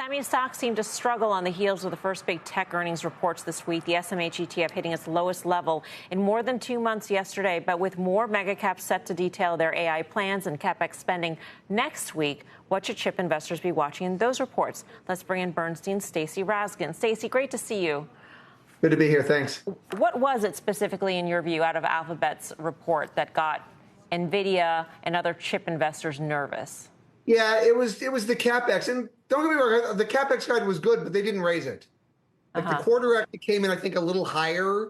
Semi stocks seem to struggle on the heels of the first big tech earnings reports this week. The SMH ETF hitting its lowest level in more than 2 months yesterday. But with more mega caps set to detail their AI plans and Capex spending next week, what should chip investors be watching in those reports? Let's bring in Bernstein's Stacey Rasgon. Stacey, great to see you. Good to be here. Thanks. What was it specifically, in your view, out of Alphabet's report that got Nvidia and other chip investors nervous? Yeah, it was the Capex. And don't get me wrong, the Capex guide was good, but they didn't raise it. Like the quarter actually came in, I think, a little higher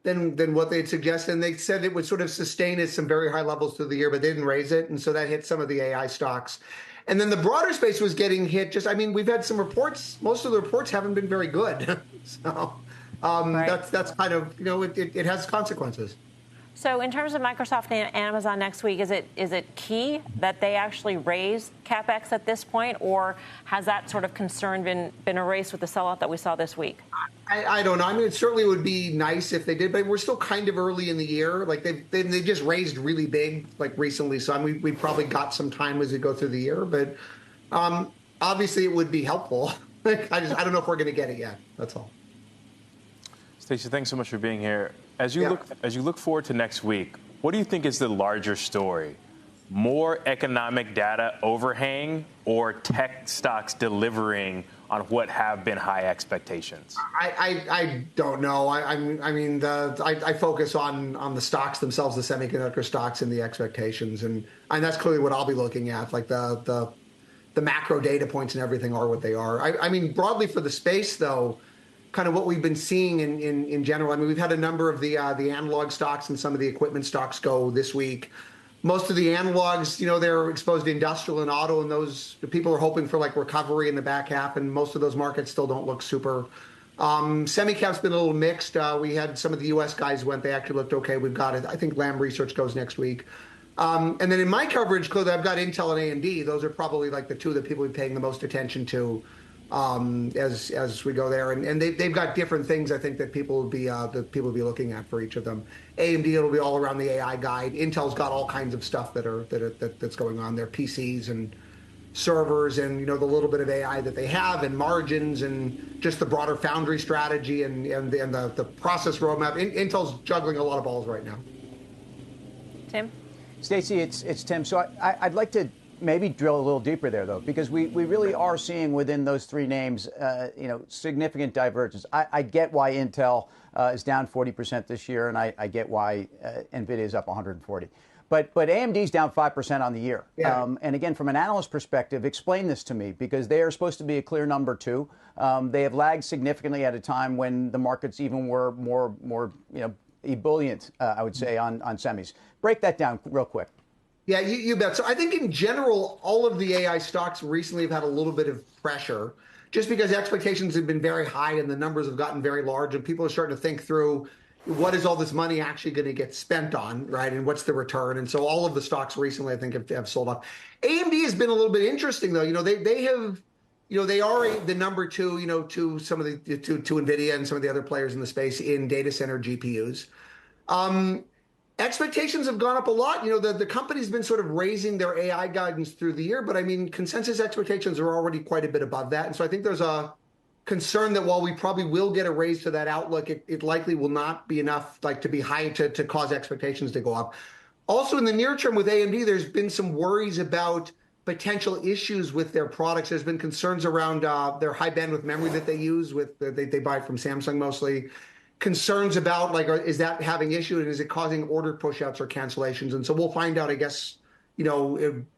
than what they had suggested. And they said it would sort of sustain at some very high levels through the year, but they didn't raise it. And so that hit some of the AI stocks. And then the broader space was getting hit. We've had some reports. Most of the reports haven't been very good. So that's kind of, it has consequences. So in terms of Microsoft and Amazon next week, is it key that they actually raise Capex at this point, or has that sort of concern been erased with the sellout that we saw this week? I don't know. I mean, it certainly would be nice if they did, but we're still kind of early in the year. Like they just raised really big like recently, so we probably got some time as we go through the year. But obviously, it would be helpful. I don't know if we're going to get it yet. That's all. Stacey, thanks so much for being here. As you look forward to next week, what do you think is the larger story? More economic data overhang, or tech stocks delivering on what have been high expectations? I don't know. I focus on the stocks themselves, the semiconductor stocks, and the expectations, and that's clearly what I'll be looking at. Like the macro data points and everything are what they are. I mean, broadly for the space, though, kind of what we've been seeing in general. I mean, we've had a number of the analog stocks and some of the equipment stocks go this week. Most of the analogs, they're exposed to industrial and auto, and those people are hoping for like recovery in the back half, and most of those markets still don't look super. Semicap's been a little mixed. We had some of the U.S. guys went; they actually looked okay. We've got it. I think Lam Research goes next week. And then in my coverage, clearly, I've got Intel and AMD. Those are probably like the two that people are paying the most attention to as we go there, and they've got different things I think that people will be looking at for each of them. AMD, it'll be all around the AI guide. Intel's got all kinds of stuff that's going on there, PCs and servers, and the little bit of AI that they have, and margins, and just the broader foundry strategy and the process roadmap. Intel's juggling a lot of balls right now. Tim, Stacey, it's Tim. So I'd like to maybe drill a little deeper there, though, because we really are seeing within those three names, significant divergence. I get why Intel is down 40% this year, and I get why Nvidia is up 140. But AMD is down 5% on the year. Yeah. And again, from an analyst perspective, explain this to me, because they are supposed to be a clear number two. They have lagged significantly at a time when the markets even were more ebullient, I would say, on semis. Break that down real quick. Yeah, you bet. So I think in general, all of the AI stocks recently have had a little bit of pressure just because expectations have been very high and the numbers have gotten very large, and people are starting to think through what is all this money actually going to get spent on, right? And what's the return? And so all of the stocks recently, I think, have sold off. AMD has been a little bit interesting, though. They are the number two, to some of the to Nvidia and some of the other players in the space in data center GPUs. Expectations have gone up a lot. The company's been sort of raising their AI guidance through the year, but I mean, consensus expectations are already quite a bit above that. And so I think there's a concern that while we probably will get a raise to that outlook, it likely will not be enough to be high to cause expectations to go up. Also, in the near term with AMD, there's been some worries about potential issues with their products. There's been concerns around their high bandwidth memory that they use they buy from Samsung mostly. Concerns about is that having issue, and is it causing order pushouts or cancellations? And so we'll find out, I guess,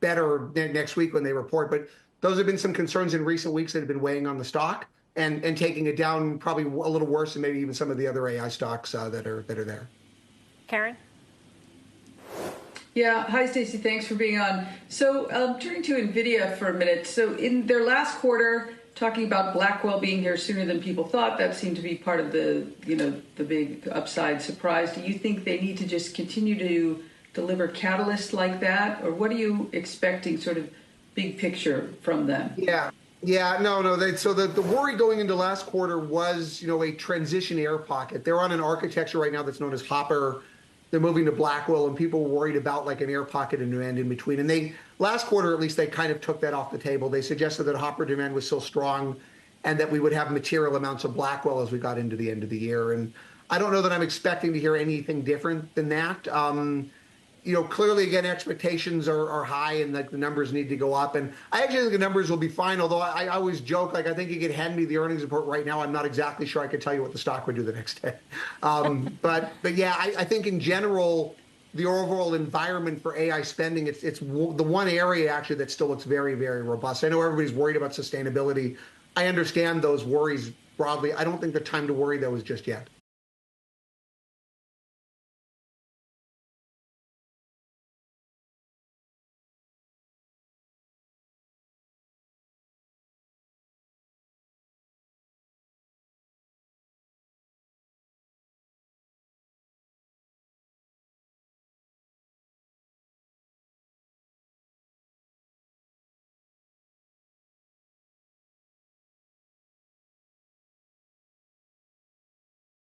better next week when they report. But those have been some concerns in recent weeks that have been weighing on the stock and taking it down probably a little worse than maybe even some of the other AI stocks that are there. Karen? Yeah. Hi, Stacey. Thanks for being on. So turning to Nvidia for a minute. So in their last quarter, talking about Blackwell being here sooner than people thought, that seemed to be part of the big upside surprise. Do you think they need to just continue to deliver catalysts like that, or what are you expecting, sort of big picture from them? Yeah. No. So the worry going into last quarter was, a transition air pocket. They're on an architecture right now that's known as Hopper they're moving to Blackwell, and people were worried about like an air pocket and demand in between. And they, last quarter at least, they kind of took that off the table. They suggested that Hopper demand was still strong and that we would have material amounts of Blackwell as we got into the end of the year. And I don't know that I'm expecting to hear anything different than that. Clearly, again, expectations are high and like the numbers need to go up. And I actually think the numbers will be fine, although I always joke, like I think you could hand me the earnings report right now. I'm not exactly sure I could tell you what the stock would do the next day. But yeah, I think in general, the overall environment for AI spending, it's the one area actually that still looks very, very robust. I know everybody's worried about sustainability. I understand those worries broadly. I don't think the time to worry, though, is just yet.